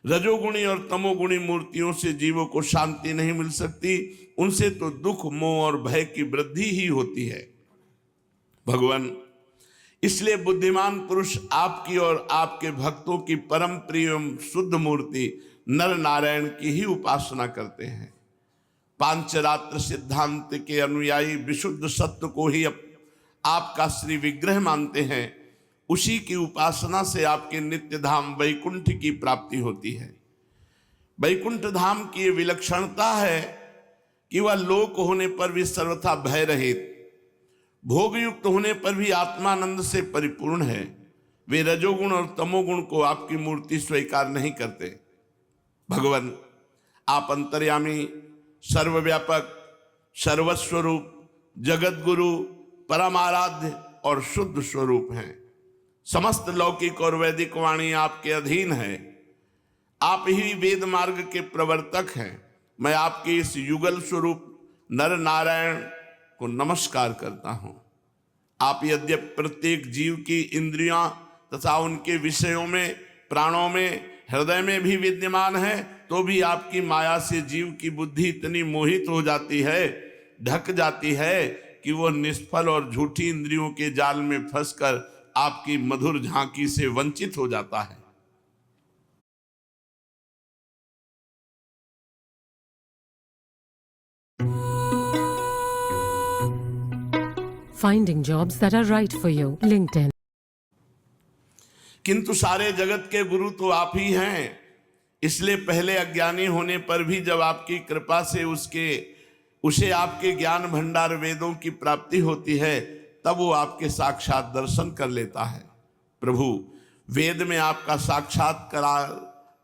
रजोगुणी और तमोगुणी मूर्तियों से जीवों को शांति नहीं मिल सकती, उनसे तो दुख, मोह और भय की वृद्धि ही होती है। भगवान, इसलिए बुद्धिमान पुरुष आपकी और आपके भक्तों की परम प्रिय एवं शुद्ध मूर्ति नर नारायण की ही उपासना करते हैं। पांचरात्र सिद्धांत के अनुयायी विशुद्ध सत्य को ही आपका श्री विग्रह मानते हैं। उसी की उपासना से आपके नित्य धाम वैकुंठ की प्राप्ति होती है। वैकुंठ धाम की विलक्षणता है कि वह लोक होने पर भी सर्वथा भय रहित, भोग युक्त होने पर भी आत्मानंद से परिपूर्ण है। वे रजोगुण और तमोगुण को आपकी मूर्ति स्वीकार नहीं करते। भगवान, आप अंतर्यामी, सर्वव्यापक, सर्वस्वरूप, जगत गुरु, परम आराध्य और शुद्ध स्वरूप हैं। समस्त लौकिक और वैदिक वाणी आपके अधीन है। आप ही वेद मार्ग के प्रवर्तक हैं। मैं आपके इस युगल स्वरूप नर नारायण को नमस्कार करता हूं। आप यद्यपि प्रत्येक जीव की इंद्रियां तथा उनके विषयों में, प्राणों में, हृदय में भी विद्यमान है, तो भी आपकी माया से जीव की बुद्धि इतनी मोहित हो जाती है, ढक जाती है कि वह निष्फल और झूठी इंद्रियों के जाल में फंसकर आपकी मधुर झांकी से वंचित हो जाता है। Finding jobs that are right for you. LinkedIn. किंतु सारे जगत के गुरु तो आप ही हैं। इसलिए पहले अज्ञानी होने पर भी जब आपकी कृपा से उसे आपके ज्ञान भंडार वेदों की प्राप्ति होती है, तब वो आपके साक्षात दर्शन कर लेता है। प्रभु, वेद में आपका साक्षात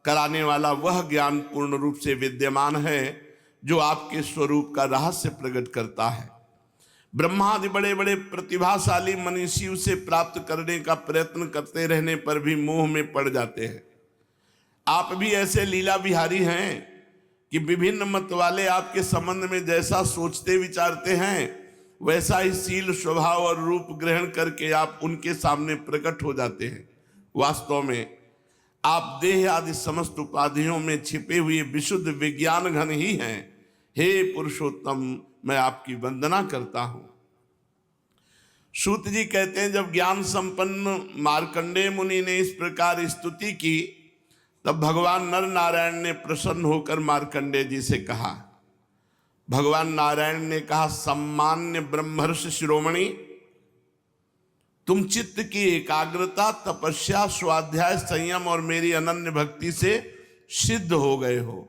कराने वाला वह ज्ञान पूर्ण रूप से विद्यमान है जो आपके स्वरूप का रहस्य प्रकट करता है। ब्रह्मादि बड़े बड़े प्रतिभाशाली मनीषी उसे प्राप्त करने का प्रयत्न करते रहने पर भी मोह में पड़ जाते हैं। आप भी ऐसे लीला विहारी हैं कि विभिन्न मत वाले आपके संबंध में जैसा सोचते विचारते हैं, वैसा ही सील, स्वभाव और रूप ग्रहण करके आप उनके सामने प्रकट हो जाते हैं। वास्तव में आप देह आदि समस्त उपाधियों में छिपे हुए विशुद्ध विज्ञान घन ही हैं। हे पुरुषोत्तम, मैं आपकी वंदना करता हूं। सूत जी कहते हैं, जब ज्ञान संपन्न मार्कंडेय मुनि ने इस प्रकार स्तुति की, तब भगवान नर नारायण ने प्रसन्न होकर मार्कंडेय जी से कहा। भगवान नारायण ने कहा, सम्मान्य ब्रह्मर्षि शिरोमणि, तुम चित्त की एकाग्रता, तपस्या, स्वाध्याय, संयम और मेरी अनन्य भक्ति से सिद्ध हो गए हो।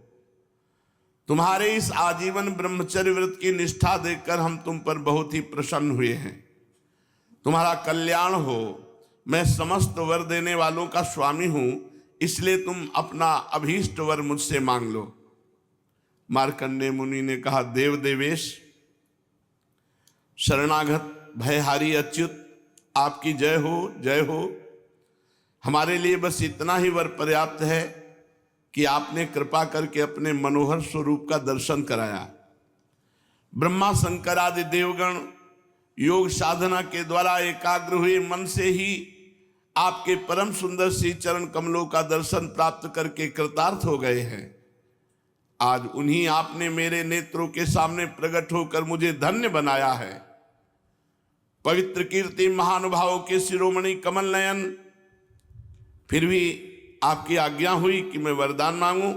तुम्हारे इस आजीवन ब्रह्मचर्य व्रत की निष्ठा देखकर हम तुम पर बहुत ही प्रसन्न हुए हैं। तुम्हारा कल्याण हो। मैं समस्त वर देने वालों का स्वामी हूं, इसलिए तुम अपना अभीष्ट वर मुझसे मांग लो। मार्कंडेय मुनि ने कहा, देव देवेश, शरणागत भयहारी अच्युत, आपकी जय हो, जय हो। हमारे लिए बस इतना ही वर पर्याप्त है कि आपने कृपा करके अपने मनोहर स्वरूप का दर्शन कराया। ब्रह्मा शंकर आदि देवगण योग साधना के द्वारा एकाग्र हुए मन से ही आपके परम सुंदर श्री चरण कमलों का दर्शन प्राप्त करके कृतार्थ हो गए हैं। आज उन्हीं आपने मेरे नेत्रों के सामने प्रकट होकर मुझे धन्य बनाया है। पवित्र कीर्ति महानुभावों के शिरोमणि कमल नयन, फिर भी आपकी आज्ञा हुई कि मैं वरदान मांगूं,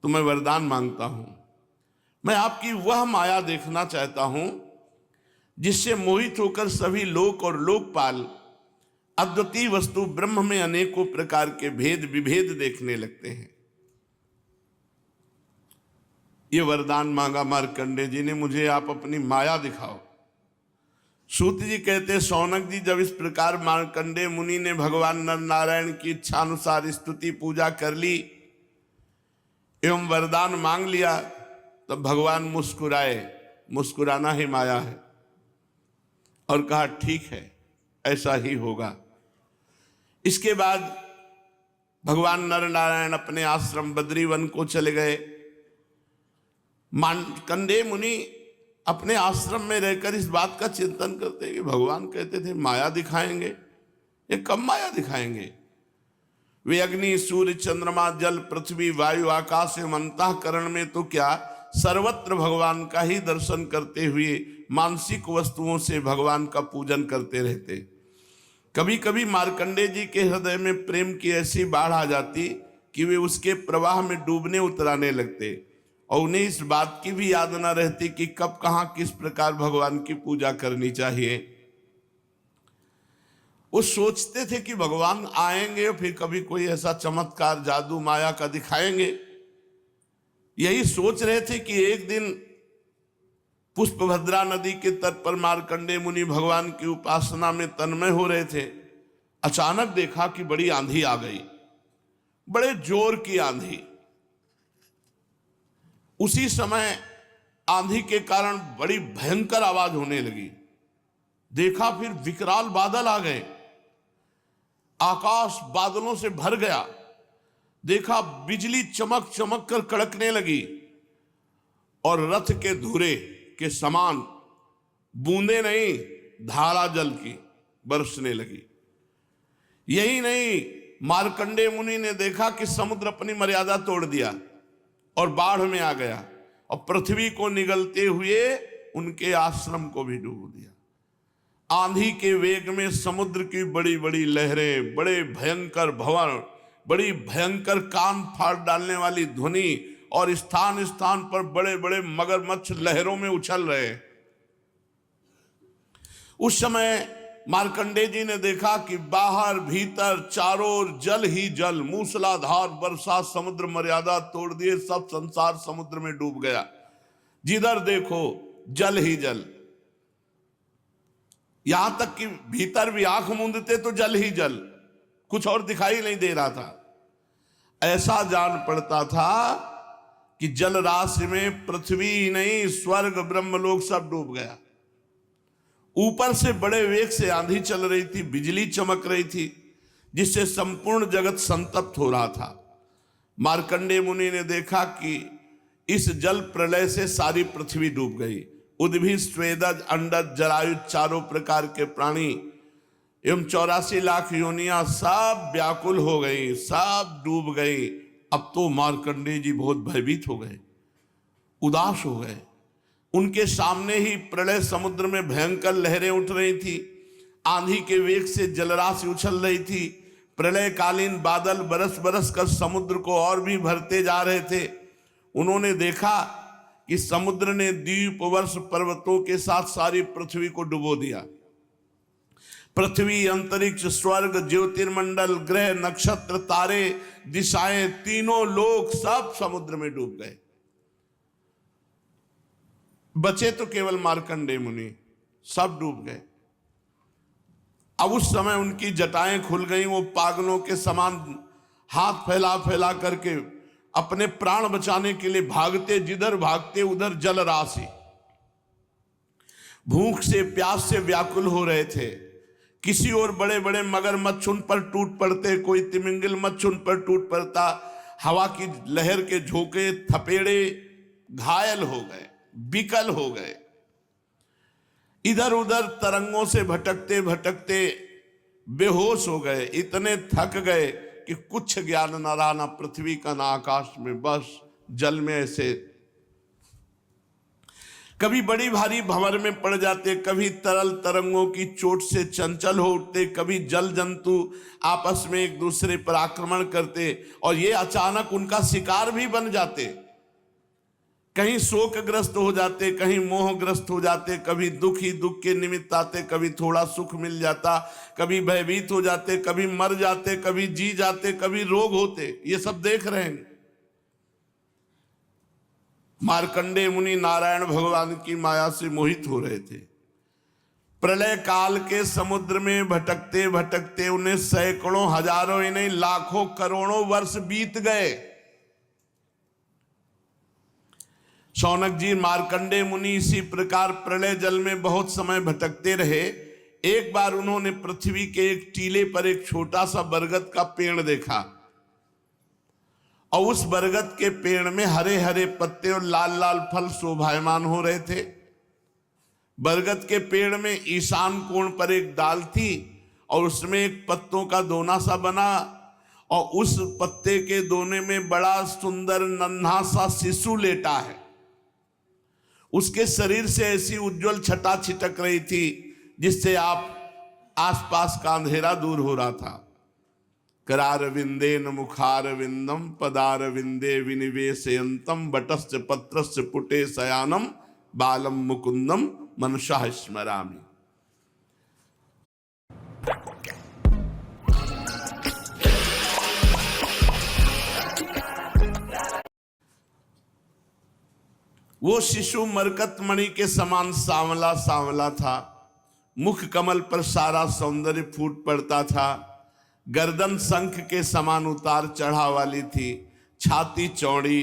तो मैं वरदान मांगता हूं। मैं आपकी वह माया देखना चाहता हूं जिससे मोहित होकर सभी लोक और लोकपाल अद्वितीय वस्तु ब्रह्म में अनेकों प्रकार के भेद विभेद देखने लगते हैं। ये वरदान मांगा मार्कंडेय जी ने, मुझे आप अपनी माया दिखाओ। सूत जी कहते, शौनक जी, जब इस प्रकार मार्कंडेय मुनि ने भगवान नर नारायण की इच्छा अनुसार स्तुति पूजा कर ली एवं वरदान मांग लिया, तब भगवान मुस्कुराए। मुस्कुराना ही माया है। और कहा, ठीक है, ऐसा ही होगा। इसके बाद भगवान नर नारायण अपने आश्रम बद्रीवन को चले गए। मार्कंडेय मुनि अपने आश्रम में रहकर इस बात का चिंतन करते कि भगवान कहते थे माया दिखाएंगे, ये कब माया दिखाएंगे। वे अग्नि सूर्य चंद्रमा जल पृथ्वी वायु आकाश एवं अंतःकरण में तो क्या सर्वत्र भगवान का ही दर्शन करते हुए मानसिक वस्तुओं से भगवान का पूजन करते रहते। कभी कभी मार्कंडेय जी के हृदय में प्रेम की ऐसी बाढ़ आ जाती कि वे उसके प्रवाह में डूबने उतराने लगते और उन्हें इस बात की भी याद न रहती कि कब कहाँ किस प्रकार भगवान की पूजा करनी चाहिए। वो सोचते थे कि भगवान आएंगे फिर कभी कोई ऐसा चमत्कार जादू माया का दिखाएंगे। यही सोच रहे थे कि एक दिन पुष्पभद्रा नदी के तट पर मार्कंडेय मुनि भगवान की उपासना में तन्मय हो रहे थे। अचानक देखा कि बड़ी आंधी आ गई, बड़े जोर की आंधी। उसी समय आंधी के कारण बड़ी भयंकर आवाज होने लगी। देखा फिर विकराल बादल आ गए, आकाश बादलों से भर गया। देखा बिजली चमक चमक कर कड़कने लगी और रथ के धुरे के समान बूंदे नहीं धारा जल की बरसने लगी। यही नहीं, मार्कंडेय मुनि ने देखा कि समुद्र अपनी मर्यादा तोड़ दिया और बाढ़ में आ गया और पृथ्वी को निगलते हुए उनके आश्रम को भी डूब दिया। आंधी के वेग में समुद्र की बड़ी बड़ी लहरें, बड़े भयंकर भंवर, बड़ी भयंकर कान फाड़ डालने वाली ध्वनि और स्थान स्थान पर बड़े बड़े मगरमच्छ लहरों में उछल रहे। उस समय मार्कंडेय जी ने देखा कि बाहर भीतर चारों ओर जल ही जल, मूसलाधार वर्षा, समुद्र मर्यादा तोड़ दिए, सब संसार समुद्र में डूब गया। जिधर देखो जल ही जल, यहां तक कि भीतर भी आंख मूंदते तो जल ही जल, कुछ और दिखाई नहीं दे रहा था। ऐसा जान पड़ता था कि जल राशि में पृथ्वी ही नहीं स्वर्ग ब्रह्मलोक सब डूब गया। ऊपर से बड़े वेग से आंधी चल रही थी, बिजली चमक रही थी, जिससे संपूर्ण जगत संतप्त हो रहा था। मार्कंडेय मुनि ने देखा कि इस जल प्रलय से सारी पृथ्वी डूब गई। उद्भिद, स्वेदज, अंडज, जरायुज, चारों प्रकार के प्राणी एवं 84 लाख योनियां सब व्याकुल हो गई, सब डूब गई। अब तो मार्कंडेय जी बहुत भयभीत हो गए, उदास हो गए। उनके सामने ही प्रलय समुद्र में भयंकर लहरें उठ रही थी, आंधी के वेग से जलराशि उछल रही थी, प्रलयकालीन बादल बरस बरस कर समुद्र को और भी भरते जा रहे थे। उन्होंने देखा कि समुद्र ने द्वीप वर्ष पर्वतों के साथ सारी पृथ्वी को डुबो दिया। पृथ्वी, अंतरिक्ष, स्वर्ग, ज्योतिर्मंडल, ग्रह, नक्षत्र, तारे, दिशाएं, तीनों लोक सब समुद्र में डूब गए। बचे तो केवल मार्कंडेय मुनि, सब डूब गए। अब उस समय उनकी जटाएं खुल गई, वो पागलों के समान हाथ फैला फैला करके अपने प्राण बचाने के लिए भागते, जिधर भागते उधर जल राशि। भूख से प्यास से व्याकुल हो रहे थे। किसी और बड़े बड़े मगरमच्छ उन पर टूट पड़ते, कोई तिमिंगल मच्छ उन पर टूट पड़ता। हवा की लहर के झोंके, थपेड़े, घायल हो गए, विकल हो गए। इधर उधर तरंगों से भटकते भटकते बेहोश हो गए, इतने थक गए कि कुछ ज्ञान न रहा, ना पृथ्वी का ना आकाश में, बस जल में ऐसे कभी बड़ी भारी भंवर में पड़ जाते, कभी तरल तरंगों की चोट से चंचल हो उठते, कभी जल जंतु आपस में एक दूसरे पर आक्रमण करते और ये अचानक उनका शिकार भी बन जाते। कहीं शोकग्रस्त हो जाते, कहीं मोहग्रस्त हो जाते, कभी दुख ही दुख के निमित्त आते, कभी थोड़ा सुख मिल जाता, कभी भयभीत हो जाते, कभी मर जाते, कभी जी जाते, कभी रोग होते। ये सब देख रहे हैं। मार्कंडेय मुनि नारायण भगवान की माया से मोहित हो रहे थे। प्रलय काल के समुद्र में भटकते भटकते उन्हें सैकड़ों, हजारों ही नहीं लाखों करोड़ों वर्ष बीत गए। शौनक जी, मार्कंडेय मुनि इसी प्रकार प्रलय जल में बहुत समय भटकते रहे। एक बार उन्होंने पृथ्वी के एक टीले पर एक छोटा सा बरगद का पेड़ देखा और उस बरगद के पेड़ में हरे हरे पत्ते और लाल लाल फल शोभायमान हो रहे थे। बरगद के पेड़ में ईशान कोण पर एक डाल थी और उसमें एक पत्तों का दोना सा बना और उस पत्ते के दोने में बड़ा सुंदर नन्हा सा शिशु लेटा है। उसके शरीर से ऐसी उज्जवल छटा छिटक रही थी जिससे आप आसपास का अंधेरा दूर हो रहा था। करार विंदेन मुखार विंदम पदार विंदे विनिवेशयंतम बटश्च पत्रश्च पुटे शयानम बालम मुकुंदम मनसा स्मरामि। वो शिशु मरकत मणि के समान सांवला सांवला था। मुख कमल पर सारा सौंदर्य फूट पड़ता था। गर्दन शंख के समान उतार चढ़ा वाली थी। छाती चौड़ी,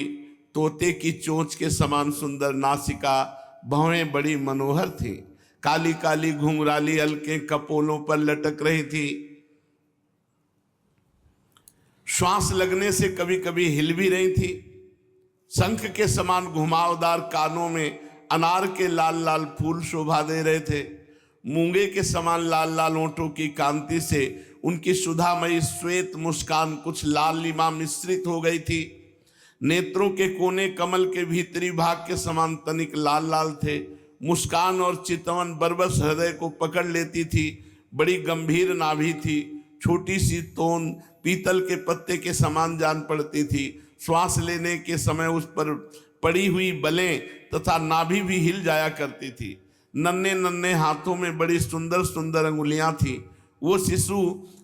तोते की चोंच के समान सुंदर नासिका, भौहें बड़ी मनोहर थी। काली काली घुंघराली अलकें कपोलों पर लटक रही थी। श्वास लगने से कभी कभी हिल भी रही थी। शंख के समान घुमावदार कानों में अनार के लाल लाल फूल शोभा दे रहे थे। मूंगे के समान लाल लाल ओंठों की कांति से उनकी सुधामयी श्वेत मुस्कान कुछ लालिमा मिश्रित हो गई थी। नेत्रों के कोने कमल के भीतरी भाग के समान तनिक लाल लाल थे। मुस्कान और चितवन बरबस हृदय को पकड़ लेती थी। बड़ी गंभीर नाभि थी। छोटी सी तोन पीतल के पत्ते के समान जान पड़ती थी। श्वास लेने के समय उस पर पड़ी हुई बलें तथा नाभि भी हिल जाया करती थी। नन्हे नन्हे हाथों में बड़ी सुंदर सुंदर अंगुलियां थी। वो शिशु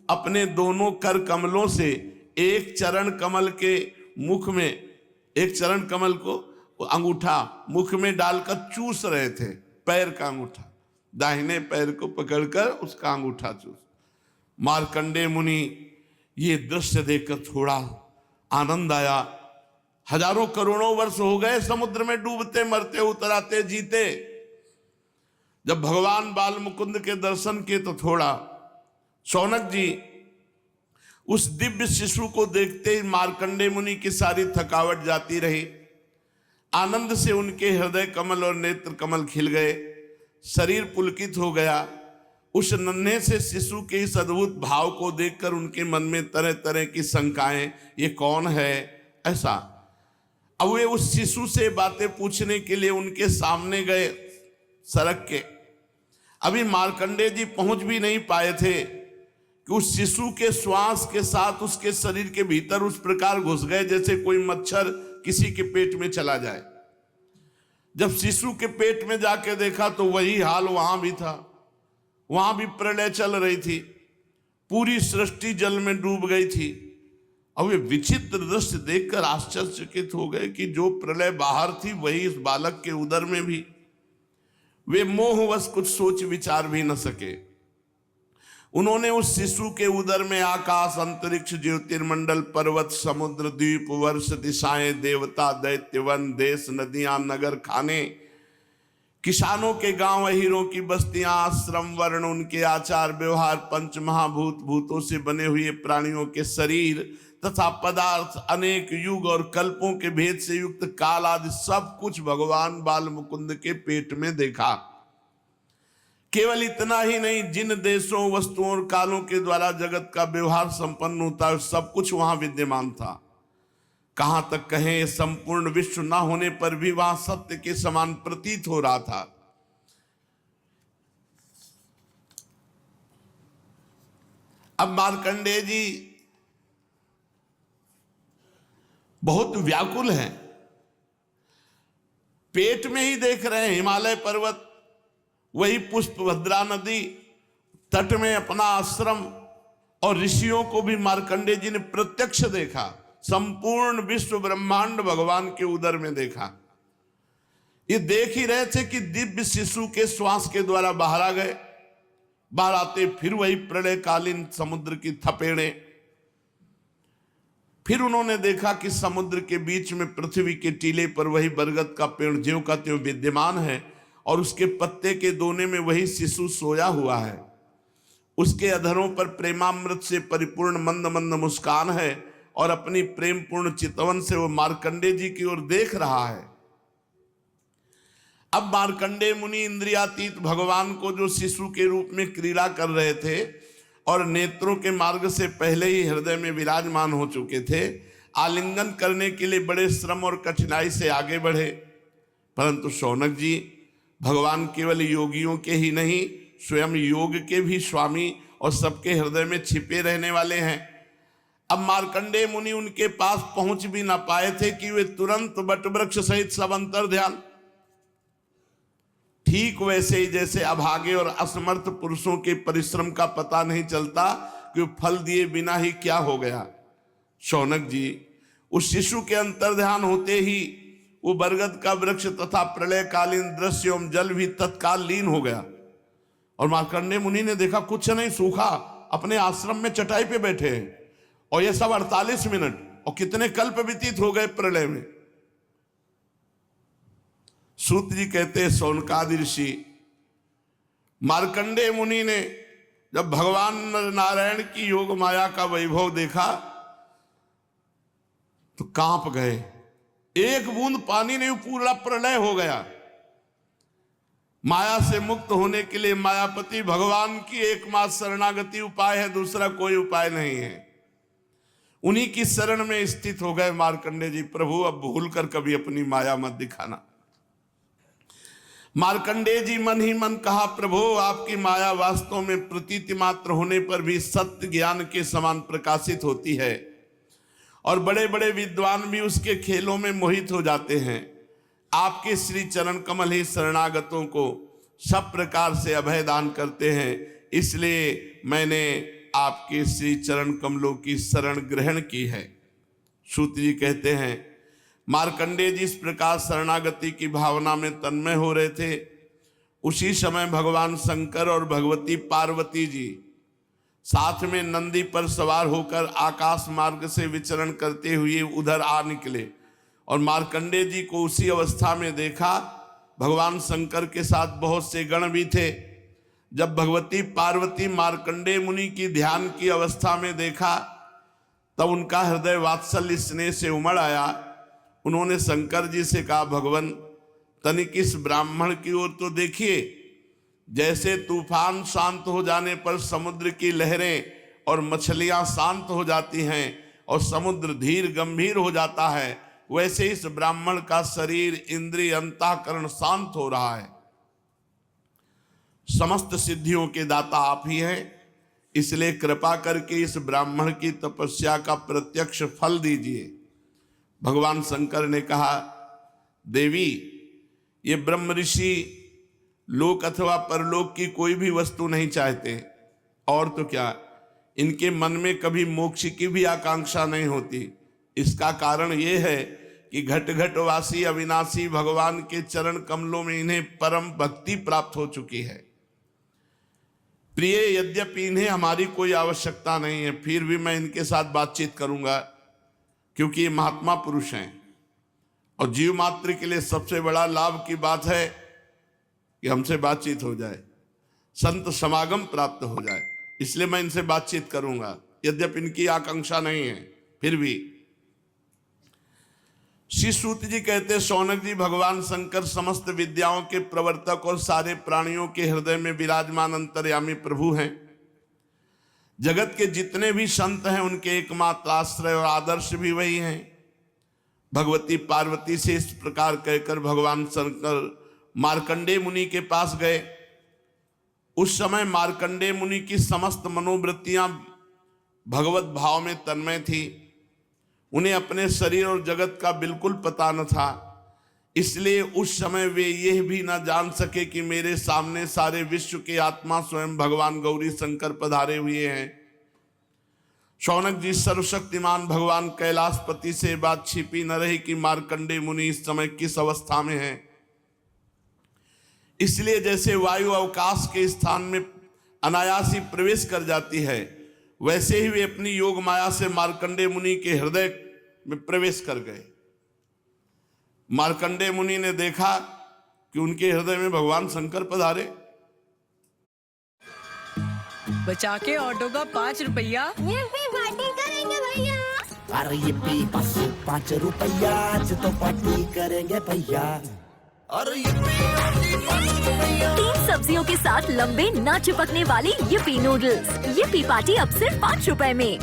अपने दोनों कर कमलों से एक चरण कमल के मुख में, एक चरण कमल को अंगूठा मुख में डालकर चूस रहे थे। पैर का अंगूठा, दाहिने पैर को पकड़कर उसका अंगूठा चूस। मार्कंडेय मुनि ये दृश्य देखकर थोड़ा आनंद आया। हजारों करोड़ों वर्ष हो गए समुद्र में डूबते मरते उतराते जीते। जब भगवान बाल मुकुंद के दर्शन किए तो थोड़ा शौनक जी उस दिव्य शिशु को देखते ही मार्कंडेय मुनि की सारी थकावट जाती रही। आनंद से उनके हृदय कमल और नेत्र कमल खिल गए। शरीर पुलकित हो गया। उस नन्हे से शिशु के इस अद्भुत भाव को देखकर उनके मन में तरह तरह की शंकाएं, ये कौन है ऐसा। अब वे उस शिशु से बातें पूछने के लिए उनके सामने गए सड़क के। अभी मार्कंडेय जी पहुंच भी नहीं पाए थे कि उस शिशु के श्वास के साथ उसके शरीर के भीतर उस प्रकार घुस गए जैसे कोई मच्छर किसी के पेट में चला जाए। जब शिशु के पेट में जाके देखा तो वही हाल वहां भी था। वहां भी प्रलय चल रही थी। पूरी सृष्टि जल में डूब गई थी। और वे विचित्र दृश्य देखकर आश्चर्यचकित हो गए कि जो प्रलय बाहर थी वही इस बालक के उदर में भी। वे मोहवश कुछ सोच विचार भी न सके। उन्होंने उस शिशु के उदर में आकाश, अंतरिक्ष, ज्योतिर्मंडल, पर्वत, समुद्र, द्वीप, वर्ष, दिशाएं, देवता, दैत्य, वन, देश, नदियां, नगर, खाने, किसानों के गांव, हीरों की बस्तियां, आश्रम, वर्ण, उनके आचार व्यवहार, पंच महाभूत, भूतों से बने हुए प्राणियों के शरीर तथा पदार्थ, अनेक युग और कल्पों के भेद से युक्त काल आदि सब कुछ भगवान बाल मुकुंद के पेट में देखा। केवल इतना ही नहीं, जिन देशों, वस्तुओं और कालों के द्वारा जगत का व्यवहार संपन्न होता है सब कुछ वहां विद्यमान था। कहां तक कहें, संपूर्ण विश्व न होने पर भी वहां सत्य के समान प्रतीत हो रहा था। अब मार्कंडेय जी बहुत व्याकुल हैं। पेट में ही देख रहे हैं हिमालय पर्वत, वही पुष्पभद्रा नदी, तट में अपना आश्रम, और ऋषियों को भी मार्कंडेय जी ने प्रत्यक्ष देखा। संपूर्ण विश्व ब्रह्मांड भगवान के उदर में देखा। ये देख ही रहे थे कि दिव्य शिशु के श्वास के द्वारा बाहर आ गए। बाहर आते फिर वही प्रलयकालीन समुद्र की थपेड़े। फिर उन्होंने देखा कि समुद्र के बीच में पृथ्वी के टीले पर वही बरगद का पेड़ ज्यों का त्यों विद्यमान है और उसके पत्ते के दोने में वही शिशु सोया हुआ है। उसके अधरों पर प्रेमामृत से परिपूर्ण मंद मंद मुस्कान है और अपनी प्रेम पूर्ण चितवन से वो मार्कंडेय जी की ओर देख रहा है। अब मार्कंडेय मुनि इंद्रियातीत भगवान को जो शिशु के रूप में क्रीड़ा कर रहे थे और नेत्रों के मार्ग से पहले ही हृदय में विराजमान हो चुके थे। आलिंगन करने के लिए बड़े श्रम और कठिनाई से आगे बढ़े, परंतु शौनक जी भगवान केवल योगियों के ही नहीं, स्वयं योग के भी स्वामी और सबके हृदय में छिपे रहने वाले हैं। अब मार्कंडेय मुनि उनके पास पहुंच भी ना पाए थे कि वे तुरंत वटवृक्ष सहित सब अंतर ध्यान। ठीक वैसे ही जैसे अभागे और असमर्थ पुरुषों के परिश्रम का पता नहीं चलता कि फल दिए बिना ही क्या हो गया, शौनक जी उस शिशु के अंतर ध्यान होते ही वो बरगद का वृक्ष तथा प्रलयकालीन दृश्य एवं जल भी तत्काल लीन हो गया। और मार्कंडेय मुनि ने देखा कुछ नहीं, सूखा अपने आश्रम में चटाई पे बैठे हैं, और ये सब 48 मिनट और कितने कल्प व्यतीत हो गए प्रलय में। सूत जी कहते हैं शौनकादि ऋषि मार्कंडेय मुनि ने जब भगवान नारायण की योग माया का वैभव देखा तो कांप गए। एक बूंद पानी नहीं, पूरा प्रलय हो गया। माया से मुक्त होने के लिए मायापति भगवान की एकमात्र शरणागति उपाय है, दूसरा कोई उपाय नहीं है। उन्हीं की शरण में स्थित हो गए मार्कंडेय जी। प्रभु अब भूल कर कभी अपनी माया मत दिखाना। मार्कंडेय जी मन ही मन कहा, प्रभु आपकी माया वास्तव में प्रतीति मात्र होने पर भी सत्य ज्ञान के समान प्रकाशित होती है, और बड़े बड़े विद्वान भी उसके खेलों में मोहित हो जाते हैं। आपके श्री चरण कमल ही शरणागतों को सब प्रकार से अभय दान करते हैं, इसलिए मैंने आपके श्री चरण कमलों की शरण ग्रहण की है। सूत जी कहते हैं मार्कंडेय जी इस प्रकार शरणागति की भावना में तन्मय हो रहे थे। उसी समय भगवान शंकर और भगवती पार्वती जी साथ में नंदी पर सवार होकर आकाश मार्ग से विचरण करते हुए उधर आ निकले, और मार्कंडेय जी को उसी अवस्था में देखा। भगवान शंकर के साथ बहुत से गण भी थे। जब भगवती पार्वती मार्कंडेय मुनि की ध्यान की अवस्था में देखा तब उनका हृदय वात्सल्य स्नेह से उमड़ आया। उन्होंने शंकर जी से कहा, भगवान तनिक इस ब्राह्मण की ओर तो देखिए। जैसे तूफान शांत हो जाने पर समुद्र की लहरें और मछलियां शांत हो जाती हैं और समुद्र धीर गंभीर हो जाता है, वैसे इस ब्राह्मण का शरीर इंद्रिय अंतःकरण शांत हो रहा है। समस्त सिद्धियों के दाता आप ही हैं, इसलिए कृपा करके इस ब्राह्मण की तपस्या का प्रत्यक्ष फल दीजिए। भगवान शंकर ने कहा, देवी ये ब्रह्म ऋषि लोक अथवा परलोक की कोई भी वस्तु नहीं चाहते, और तो क्या इनके मन में कभी मोक्ष की भी आकांक्षा नहीं होती। इसका कारण ये है कि घट घटवासी अविनाशी भगवान के चरण कमलों में इन्हें परम भक्ति प्राप्त हो चुकी है। प्रिय, यद्यपि इन्हें हमारी कोई आवश्यकता नहीं है, फिर भी मैं इनके साथ बातचीत करूंगा, क्योंकि ये महात्मा पुरुष हैं और जीव मात्र के लिए सबसे बड़ा लाभ की बात है कि हमसे बातचीत हो जाए, संत समागम प्राप्त हो जाए। इसलिए मैं इनसे बातचीत करूंगा, यद्यपि इनकी आकांक्षा नहीं है फिर भी। श्री सूत जी कहते, शौनक जी भगवान शंकर समस्त विद्याओं के प्रवर्तक और सारे प्राणियों के हृदय में विराजमान अंतर्यामी प्रभु हैं। जगत के जितने भी संत हैं उनके एकमात्र आश्रय और आदर्श भी वही हैं। भगवती पार्वती से इस प्रकार कहकर भगवान शंकर मार्कंडेय मुनि के पास गए। उस समय मार्कंडेय मुनि की समस्त मनोवृत्तियां भगवत भाव में तन्मय थी। उन्हें अपने शरीर और जगत का बिल्कुल पता न था, इसलिए उस समय वे यह भी न जान सके कि मेरे सामने सारे विश्व के आत्मा स्वयं भगवान गौरी शंकर पधारे हुए हैं। शौनक जी सर्वशक्तिमान भगवान कैलाशपति से बात छिपी न रही कि मार्कंडेय मुनि इस समय किस अवस्था में है। इसलिए जैसे वायु अवकाश के स्थान में अनायास ही प्रवेश कर जाती है, वैसे ही वे अपनी योग माया से मार्कंडेय मुनि के हृदय में प्रवेश कर गए। मार्कंडेय मुनि ने देखा कि उनके हृदय में भगवान शंकर पधारे। बचा के ऑटो का 5 रुपया। ये भी पार्टी करेंगे भैया। अरे ये बस 5 रुपया आज तो पार्टी करेंगे भैया। तीन सब्जियों के साथ लंबे ना चिपकने वाली yippee नूडल्स। yippee पार्टी अब सिर्फ 5 रुपए में।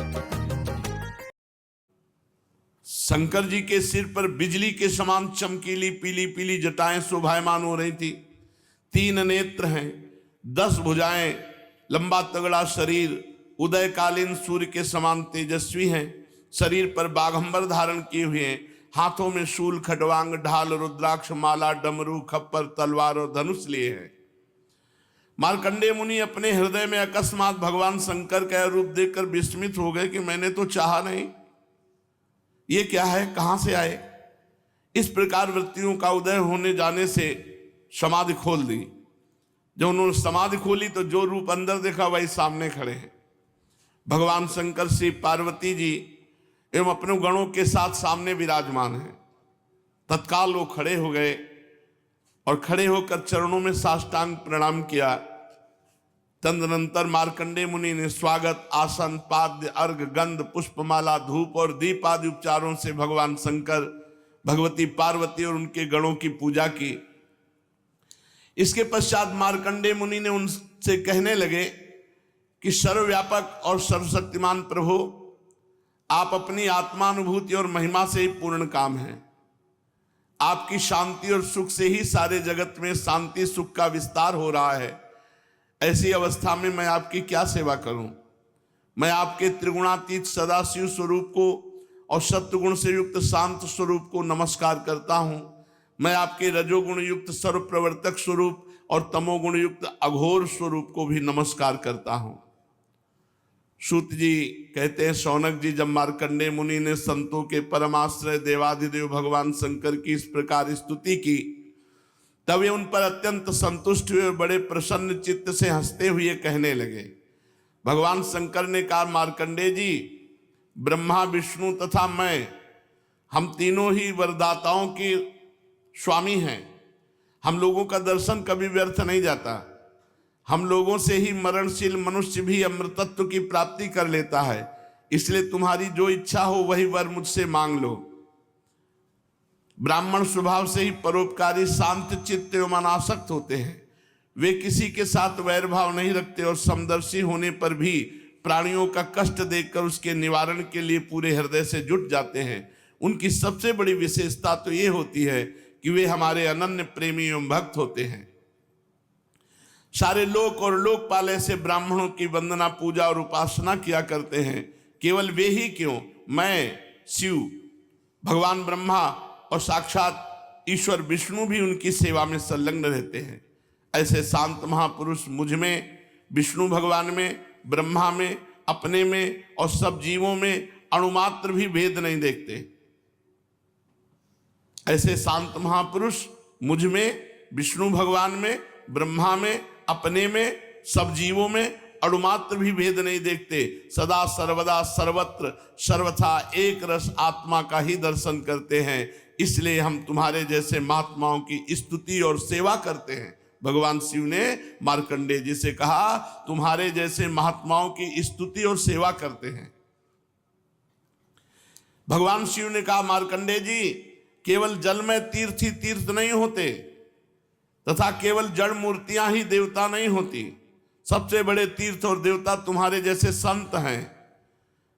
शंकर जी के सिर पर बिजली के समान चमकीली पीली पीली जटाएं शोभायमान हो रही थी। 3 नेत्र हैं, 10 भुजाएं, लंबा तगड़ा शरीर, उदयकालीन सूर्य के समान तेजस्वी हैं। शरीर पर बाघंबर धारण किए हुए हैं, हाथों में शूल, खटवांग, ढाल, रुद्राक्ष माला, डमरू, खप्पर, तलवार और धनुष लिए हैं। मार्कंडेय मुनि अपने हृदय में अकस्मात भगवान शंकर का रूप देखकर विस्मित हो गए कि मैंने तो चाहा नहीं, ये क्या है, कहां से आए। इस प्रकार वृत्तियों का उदय होने जाने से समाधि खोल दी। जब उन्होंने समाधि खोली तो जो रूप अंदर देखा वही सामने खड़े हैं। भगवान शंकर श्री पार्वती जी एवं अपने गणों के साथ सामने विराजमान हैं। तत्काल वो खड़े हो गए और खड़े होकर चरणों में साष्टांग प्रणाम किया। तदनंतर मार्कंडेय मुनि ने स्वागत, आसन, पाद्य, अर्घ, गंध, पुष्पमाला, धूप और दीप आदि उपचारों से भगवान शंकर, भगवती पार्वती और उनके गणों की पूजा की। इसके पश्चात मार्कंडेय मुनि ने उनसे कहने लगे कि सर्वव्यापक और सर्वशक्तिमान प्रभु, आप अपनी आत्मानुभूति और महिमा से ही पूर्ण काम हैं। आपकी शांति और सुख से ही सारे जगत में शांति सुख का विस्तार हो रहा है। ऐसी अवस्था में मैं आपकी क्या सेवा करूं। मैं आपके त्रिगुणातीत सदाशिव स्वरूप को और सत्वगुण से युक्त शांत स्वरूप को नमस्कार करता हूं। मैं आपके रजोगुण युक्त सर्व प्रवर्तक स्वरूप और तमोगुण युक्त अघोर स्वरूप को भी नमस्कार करता हूं। सूत जी कहते हैं, शौनक जी, जब मार्कंडेय मुनि ने संतों के परमाश्रय देवाधिदेव भगवान शंकर की इस प्रकार स्तुति की, तब वे उन पर अत्यंत संतुष्ट हुए और बड़े प्रसन्न चित्त से हंसते हुए कहने लगे। भगवान शंकर ने कहा, मार्कंडेय जी, ब्रह्मा, विष्णु तथा मैं, हम तीनों ही वरदाताओं के स्वामी हैं। हम लोगों का दर्शन कभी व्यर्थ नहीं जाता। हम लोगों से ही मरणशील मनुष्य भी अमृतत्व की प्राप्ति कर लेता है। इसलिए तुम्हारी जो इच्छा हो वही वर मुझसे मांग लो। ब्राह्मण स्वभाव से ही परोपकारी, शांत चित्त एवं अनासक्त होते हैं। वे किसी के साथ वैर भाव नहीं रखते और समदर्शी होने पर भी प्राणियों का कष्ट देखकर उसके निवारण के लिए पूरे हृदय से जुट जाते हैं। उनकी सबसे बड़ी विशेषता तो ये होती है कि वे हमारे अनन्य प्रेमी एवं भक्त होते हैं। सारे लोक और लोकपाल ऐसे ब्राह्मणों की वंदना, पूजा और उपासना किया करते हैं। केवल वे ही क्यों, मैं, शिव, भगवान ब्रह्मा और साक्षात ईश्वर विष्णु भी उनकी सेवा में संलग्न रहते हैं। ऐसे शांत महापुरुष मुझ में, विष्णु भगवान में, ब्रह्मा में, अपने में और सब जीवों में अणुमात्र भी भेद नहीं देखते। ऐसे शांत महापुरुष मुझ में, विष्णु भगवान में, ब्रह्मा में, अपने में, सब जीवों में अणुमात्र भी भेद नहीं देखते। सदा सर्वदा सर्वत्र सर्वथा एक रस आत्मा का ही दर्शन करते हैं। इसलिए हम तुम्हारे जैसे महात्माओं की स्तुति और सेवा करते हैं। भगवान शिव ने मार्कंडेय जी से कहा, तुम्हारे जैसे महात्माओं की स्तुति और सेवा करते हैं। भगवान शिव ने कहा, मार्कंडेय जी, केवल जल में तीर्थ ही तीर्थ नहीं होते तथा केवल जड़ मूर्तियां ही देवता नहीं होती। सबसे बड़े तीर्थ और देवता तुम्हारे जैसे संत हैं,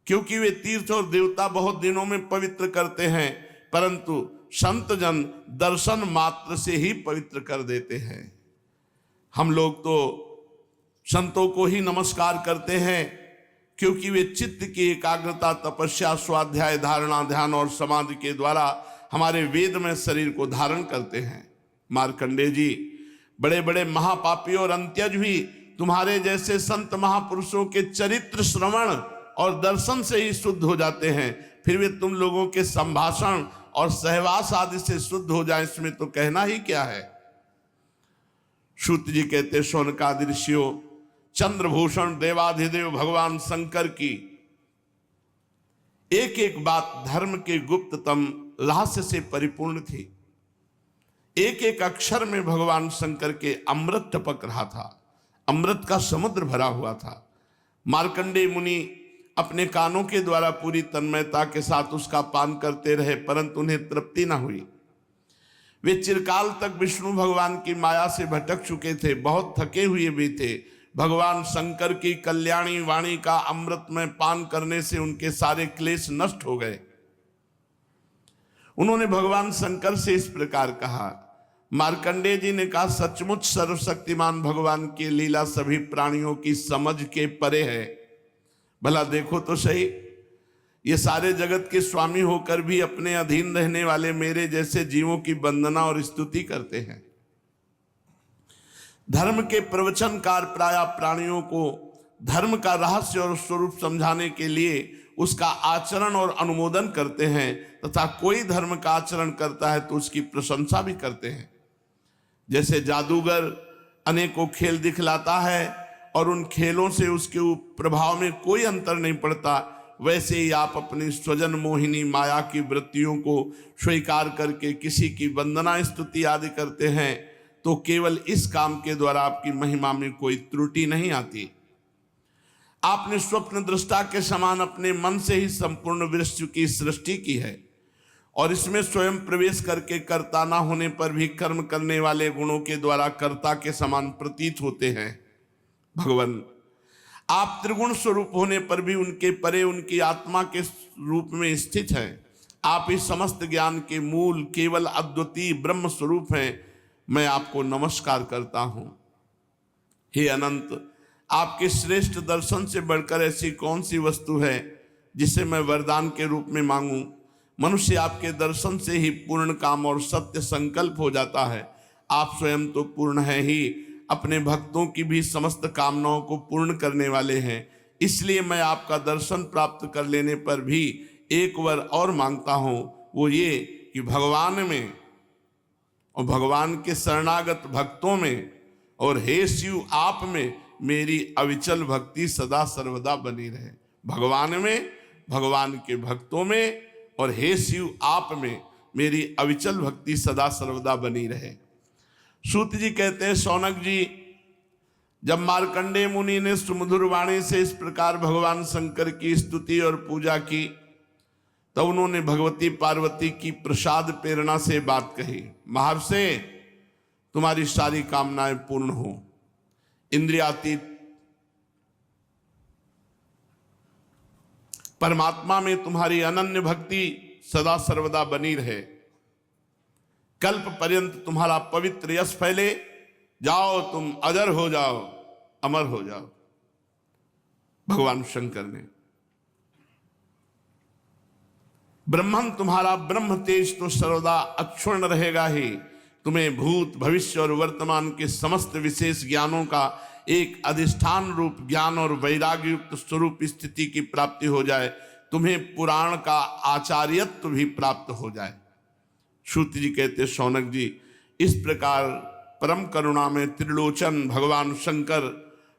क्योंकि वे तीर्थ और देवता बहुत दिनों में पवित्र करते हैं, परंतु संत जन दर्शन मात्र से ही पवित्र कर देते हैं। हम लोग तो संतों को ही नमस्कार करते हैं, क्योंकि वे चित्त की एकाग्रता, तपस्या, स्वाध्याय, धारणा, ध्यान और समाधि के द्वारा हमारे वेद में शरीर को धारण करते हैं। मार्कंडेय जी, बड़े बड़े महापापी और अंत्यज भी तुम्हारे जैसे संत महापुरुषों के चरित्र श्रवण और दर्शन से ही शुद्ध हो जाते हैं। फिर वे तुम लोगों के संभाषण और सहवास आदि से शुद्ध हो जाए, इसमें तो कहना ही क्या है। सूत जी कहते, शौनकादि ऋषियों, चंद्रभूषण देवाधिदेव भगवान शंकर की एक एक बात धर्म के गुप्ततम रहस्य से परिपूर्ण थी। एक एक अक्षर में भगवान शंकर के अमृत टपक रहा था, अमृत का समुद्र भरा हुआ था। मार्कंडेय मुनि अपने कानों के द्वारा पूरी तन्मयता के साथ उसका पान करते रहे, परंतु उन्हें तृप्ति न हुई। वे चिरकाल तक विष्णु भगवान की माया से भटक चुके थे, बहुत थके हुए भी थे। भगवान शंकर की कल्याणी वाणी का अमृत में पान करने से उनके सारे क्लेश नष्ट हो गए। उन्होंने भगवान शंकर से इस प्रकार कहा। मार्कंडेय जी ने कहा, सचमुच सर्वशक्तिमान भगवान की लीला सभी प्राणियों की समझ के परे है। भला देखो तो सही, ये सारे जगत के स्वामी होकर भी अपने अधीन रहने वाले मेरे जैसे जीवों की वंदना और स्तुति करते हैं। धर्म के प्रवचनकार प्राय प्राणियों को धर्म का रहस्य और स्वरूप समझाने के लिए उसका आचरण और अनुमोदन करते हैं, तथा कोई धर्म का आचरण करता है तो उसकी प्रशंसा भी करते हैं। जैसे जादूगर अनेकों खेल दिखलाता है और उन खेलों से उसके प्रभाव में कोई अंतर नहीं पड़ता, वैसे ही आप अपनी स्वजन मोहिनी माया की वृत्तियों को स्वीकार करके किसी की वंदना स्तुति आदि करते हैं तो केवल इस काम के द्वारा आपकी महिमा में कोई त्रुटि नहीं आती। आपने स्वप्न दृष्टा के समान अपने मन से ही संपूर्ण विश्व की सृष्टि की है और इसमें स्वयं प्रवेश करके कर्ता ना होने पर भी कर्म करने वाले गुणों के द्वारा कर्ता के समान प्रतीत होते हैं। भगवान, आप त्रिगुण स्वरूप होने पर भी उनके परे उनकी आत्मा के रूप में स्थित हैं। आप इस समस्त ज्ञान के मूल केवल अद्वितीय ब्रह्म स्वरूप हैं। मैं आपको नमस्कार करता हूं। हे अनंत, आपके श्रेष्ठ दर्शन से बढ़कर ऐसी कौन सी वस्तु है जिसे मैं वरदान के रूप में मांगूं। मनुष्य आपके दर्शन से ही पूर्ण काम और सत्य संकल्प हो जाता है। आप स्वयं तो पूर्ण है ही, अपने भक्तों की भी समस्त कामनाओं को पूर्ण करने वाले हैं। इसलिए मैं आपका दर्शन प्राप्त कर लेने पर भी एक वर और मांगता हूं, वो ये कि भगवान में और भगवान के शरणागत भक्तों में और हे शिव आप में मेरी अविचल भक्ति सदा सर्वदा बनी रहे। भगवान में, भगवान के भक्तों में और हे शिव आप में मेरी अविचल भक्ति सदा सर्वदा बनी रहे। सूत जी कहते हैं, शौनक जी, जब मार्कंडेय मुनि ने सुमधुर वाणी से इस प्रकार भगवान शंकर की स्तुति और पूजा की तब उन्होंने भगवती पार्वती की प्रसाद प्रेरणा से बात कही। महर्षि, तुम्हारी सारी कामनाएं पूर्ण हो, इंद्रियातीत परमात्मा में तुम्हारी अनन्य भक्ति सदा सर्वदा बनी रहे, कल्प पर्यंत तुम्हारा पवित्र यश फैले, जाओ तुम अजर हो जाओ, अमर हो जाओ। भगवान शंकर ने, ब्रह्मन तुम्हारा ब्रह्म तेज तो सर्वदा अक्षुण्ण रहेगा ही, तुम्हें भूत भविष्य और वर्तमान के समस्त विशेष ज्ञानों का एक अधिष्ठान रूप ज्ञान और वैराग्य युक्त स्वरूप स्थिति की प्राप्ति हो जाए, तुम्हें पुराण का आचार्यत्व भी प्राप्त हो जाए। सूत जी कहते, शौनक जी, इस प्रकार परम करुणा में त्रिलोचन भगवान शंकर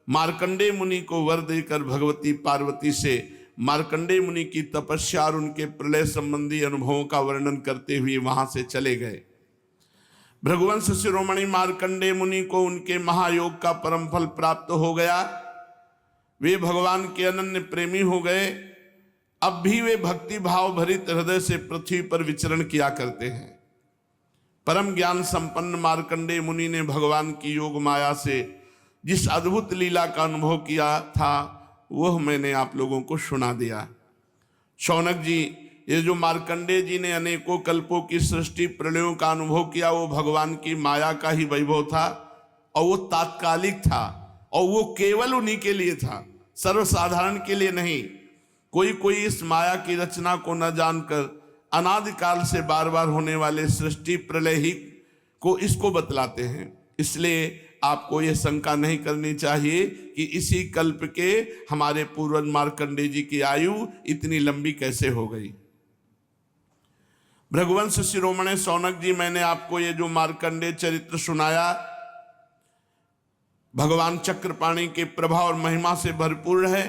मार्कंडेय मुनि को वर देकर भगवती पार्वती से मार्कंडेय मुनि की तपस्या और उनके प्रलय संबंधी अनुभवों का वर्णन करते हुए वहां से चले गए। भृगुवंश शिरोमणि मार्कंडेय मुनि को उनके महायोग का परम फल प्राप्त हो गया। वे भगवान के अनन्य प्रेमी हो गए। अब भी वे भक्ति भाव भरित हृदय से पृथ्वी पर विचरण किया करते हैं। परम ज्ञान संपन्न मार्कंडेय मुनि ने भगवान की योग माया से जिस अद्भुत लीला का अनुभव किया था वह मैंने आप लोगों को सुना दिया। शौनक जी, ये जो मार्कंडेय जी ने अनेकों कल्पों की सृष्टि प्रलयों का अनुभव किया वो भगवान की माया का ही वैभव था और वो तात्कालिक था और वो केवल उन्हीं के लिए था, सर्वसाधारण के लिए नहीं। कोई इस माया की रचना को न जानकर अनादिकाल से बार बार होने वाले सृष्टि प्रलय ही को इसको बतलाते हैं। इसलिए आपको यह शंका नहीं करनी चाहिए कि इसी कल्प के हमारे पूर्वज मार्कंडेय जी की आयु इतनी लंबी कैसे हो गई। भृगुवंश शिरोमणि शौनक जी, मैंने आपको ये जो मार्कंडेय चरित्र सुनाया भगवान चक्रपाणि के प्रभाव और महिमा से भरपूर है।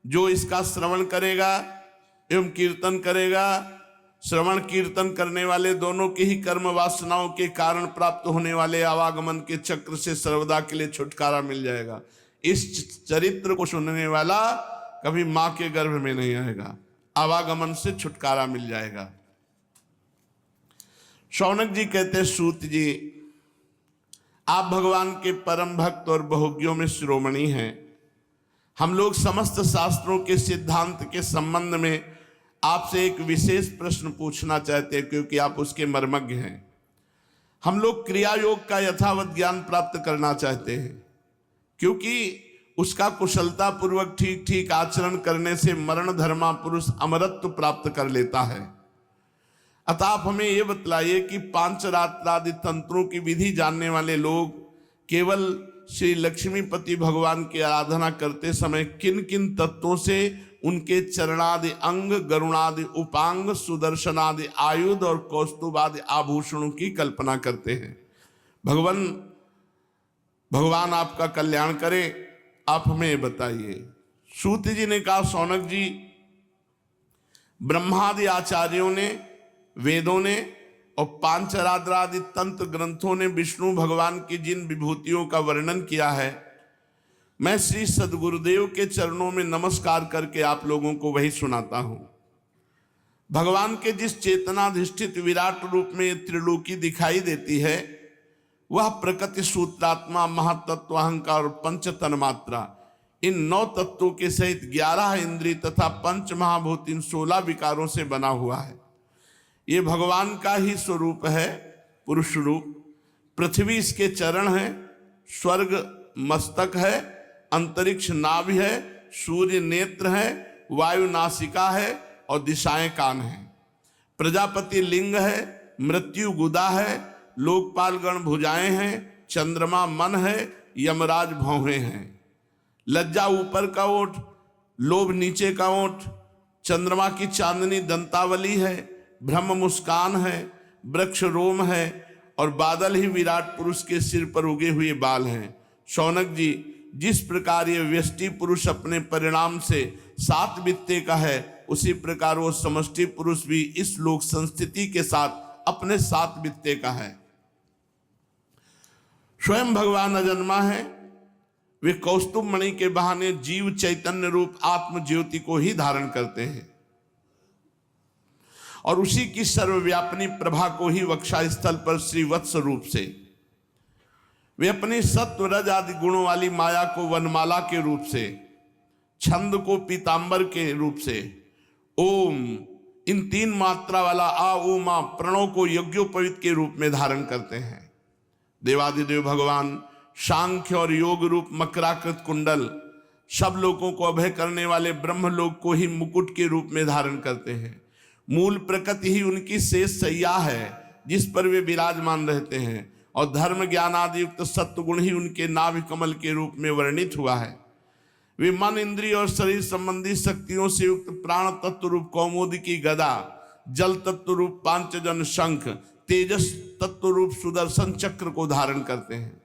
जो इसका श्रवण करेगा एवं कीर्तन करेगा, श्रवण कीर्तन करने वाले दोनों की ही कर्म वासनाओं के कारण प्राप्त होने वाले आवागमन के चक्र से सर्वदा के लिए छुटकारा मिल जाएगा। इस चरित्र को सुनने वाला कभी मां के गर्भ में नहीं आएगा, आवागमन से छुटकारा मिल जाएगा। शौनक जी कहते हैं, सूत जी आप भगवान के परम भक्त और बहुज्ञों में शिरोमणि हैं। हम लोग समस्त शास्त्रों के सिद्धांत के संबंध में आपसे एक विशेष प्रश्न पूछना चाहते हैं, क्योंकि आप उसके मर्मज्ञ हैं। हम लोग क्रिया योग का यथावत ज्ञान प्राप्त करना चाहते हैं, क्योंकि उसका कुशलता पूर्वक ठीक ठीक आचरण करने से मरण धर्मा पुरुष अमरत्व प्राप्त कर लेता है। अतः आप हमें यह बतलाइए कि पांचरात्र आदि तंत्रों की विधि जानने वाले लोग केवल श्री लक्ष्मीपति भगवान की आराधना करते समय किन किन तत्वों से उनके चरणादि अंग, गरुणादि उपांग, सुदर्शनादि आयुध और कौस्तुभादि आभूषणों की कल्पना करते हैं। भगवान आपका कल्याण करे, आप हमें बताइए। सूत जी ने कहा, शौनक जी ब्रह्मादि आचार्यों ने, वेदों ने और पांचरात्र आदि तंत्र ग्रंथों ने विष्णु भगवान की जिन विभूतियों का वर्णन किया है, मैं श्री सद्गुरुदेव के चरणों में नमस्कार करके आप लोगों को वही सुनाता हूं। भगवान के जिस चेतनाधिष्ठित विराट रूप में त्रिलोकी दिखाई देती है, वह प्रकृति, सूत्रात्मा, महातत्व, अहंकार और पंच तन्मात्रा, इन 9 तत्वों के सहित 11 इंद्रिय तथा पंच महाभूत, इन 16 विकारों से बना हुआ है। ये भगवान का ही स्वरूप है, पुरुष रूप। पृथ्वी इसके चरण है, स्वर्ग मस्तक है, अंतरिक्ष नाभि है, सूर्य नेत्र है, वायु नासिका है और दिशाएं कान है। प्रजापति लिंग है, मृत्यु गुदा है, लोकपाल गण भुजाएं हैं, चंद्रमा मन है, यमराज भौहें हैं। लज्जा ऊपर का ओठ, लोभ नीचे का ओठ, चंद्रमा की चांदनी दंतावली है, ब्रह्म मुस्कान है, वृक्ष रोम है और बादल ही विराट पुरुष के सिर पर उगे हुए बाल हैं। शौनक जी, जिस प्रकार ये व्यष्टि पुरुष अपने परिणाम से 7 वित्ते का है, उसी प्रकार वो समष्टि पुरुष भी इस लोक संस्थिति के साथ अपने 7 वित्ते का है। स्वयं भगवान अजन्मा है, वे कौस्तुभ मणि के बहाने जीव चैतन्य रूप आत्म ज्योति को ही धारण करते हैं और उसी की सर्वव्यापनी प्रभा को ही वक्षा स्थल पर श्री वत्स रूप से, वे अपनी सत्व रज आदि गुणों वाली माया को वनमाला के रूप से, छंद को पीतांबर के रूप से, ओम इन 3 मात्रा वाला आ ऊ मा प्रणव को यज्ञोपवीत के रूप में धारण करते हैं। देवादिदेव भगवान सांख्य और योग रूप मकराकृत कुंडल, सब लोगों को अभय करने वाले ब्रह्मलोक को ही मुकुट के रूप में धारण करते हैं। मूल प्रकृति ही उनकी शेष सैया है जिस पर वे विराजमान रहते हैं और धर्म ज्ञान आदि युक्त सत्वगुण ही उनके नाभि कमल के रूप में वर्णित हुआ है। वे मन, इंद्रिय और शरीर संबंधी शक्तियों से युक्त प्राण तत्व रूप कौमुदी की गदा, जल तत्व रूप पांचजन शंख, तेजस तत्व रूप सुदर्शन चक्र को धारण करते हैं।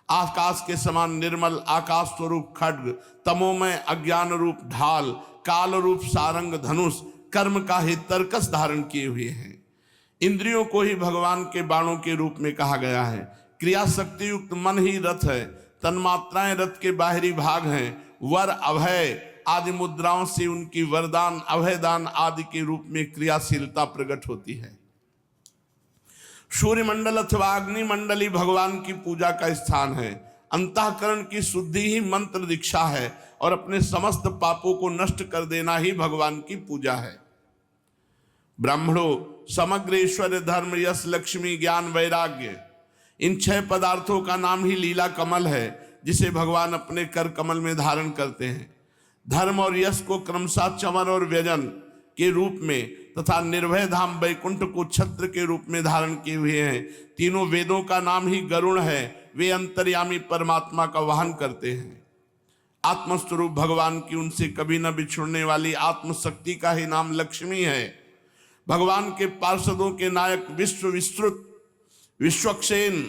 आकाश के समान निर्मल आकाश स्वरूप खड्ग, तमोमय अज्ञान रूप ढाल, काल रूप सारंग धनुष, कर्म का ही तर्कस धारण किए हुए हैं। इंद्रियों को ही भगवान के बाणों के रूप में कहा गया है। क्रिया शक्ति युक्त मन ही रथ है, तन्मात्राएं रथ के बाहरी भाग हैं। वर, अभय आदि मुद्राओं से उनकी वरदान, अभयदान आदि के रूप में क्रियाशीलता प्रकट होती है। सूर्य मंडल अथवा अग्नि मंडल ही भगवान की पूजा का स्थान है। अंतःकरण की शुद्धि ही मंत्र दीक्षा है और अपने समस्त पापों को नष्ट कर देना ही भगवान की पूजा है। ब्राह्मणों, समग्र ऐश्वर्य, धर्म, यश, लक्ष्मी, ज्ञान, वैराग्य, इन 6 पदार्थों का नाम ही लीला कमल है, जिसे भगवान अपने कर कमल में धारण करते हैं। धर्म और यश को क्रमशः चमर और व्यजन के रूप में तथा निर्भय धाम वैकुंठ को छत्र के रूप में धारण किए हुए हैं। तीनों वेदों का नाम ही गरुण है, वे अंतर्यामी परमात्मा का वाहन करते हैं। आत्मस्वरूप भगवान की उनसे कभी न बिछुड़ने वाली आत्मशक्ति का ही नाम लक्ष्मी है। भगवान के पार्षदों के नायक विश्व विस्तृत विश्वक्षेन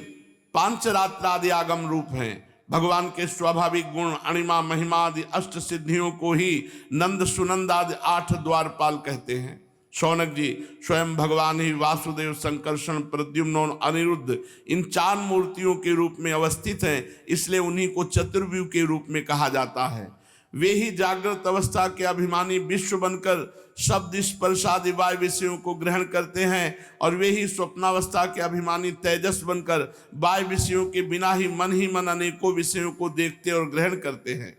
पांचरात्र आदि आगम रूप हैं। भगवान के स्वाभाविक गुण, अणिमा, महिमा आदि 8 सिद्धियों को ही नंद, सुनंद आदि 8 द्वारपाल कहते हैं। शौनक जी, स्वयं भगवान ही वासुदेव, संकर्षण, प्रद्युम्न और अनिरुद्ध इन 4 मूर्तियों के रूप में अवस्थित हैं, इसलिए उन्हीं को चतुर्व्यूह के रूप में कहा जाता है। वे ही जागृत अवस्था के अभिमानी विश्व बनकर शब्द स्पर्श आदि वाय विषयों को ग्रहण करते हैं और वे ही स्वप्नावस्था के अभिमानी तेजस बनकर वाय विषयों के बिना ही मन अनेकों विषयों को देखते और ग्रहण करते हैं।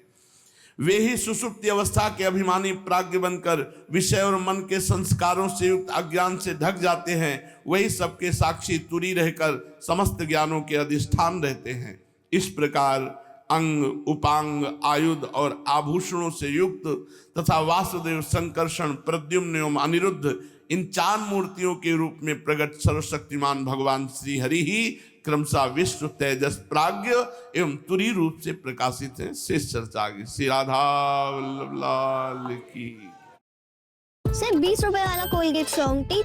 वे ही सुषुप्ति अवस्था के अभिमानी प्राज्ञ बनकर विषय और मन के संस्कारों से युक्त अज्ञान से ढक जाते हैं। वही सबके साक्षी तुरी रहकर समस्त ज्ञानों के अधिष्ठान रहते हैं। इस प्रकार अंग, उपांग, आयुध और आभूषणों से युक्त तथा वासुदेव, संकर्षण, प्रद्युम्न एवं अनिरुद्ध इन 4 मूर्तियों के रूप में प्रकट सर्वशक्तिमान भगवान श्री हरि ही क्रमशः विश्व, तेजस, प्राज्ञ एवं तुरी रूप से प्रकाशित है। शेष चर्चा आगे। श्री राधा वल्लभ लाल की। सिर्फ 20 रुपए वाला कोलगेट सॉन्ग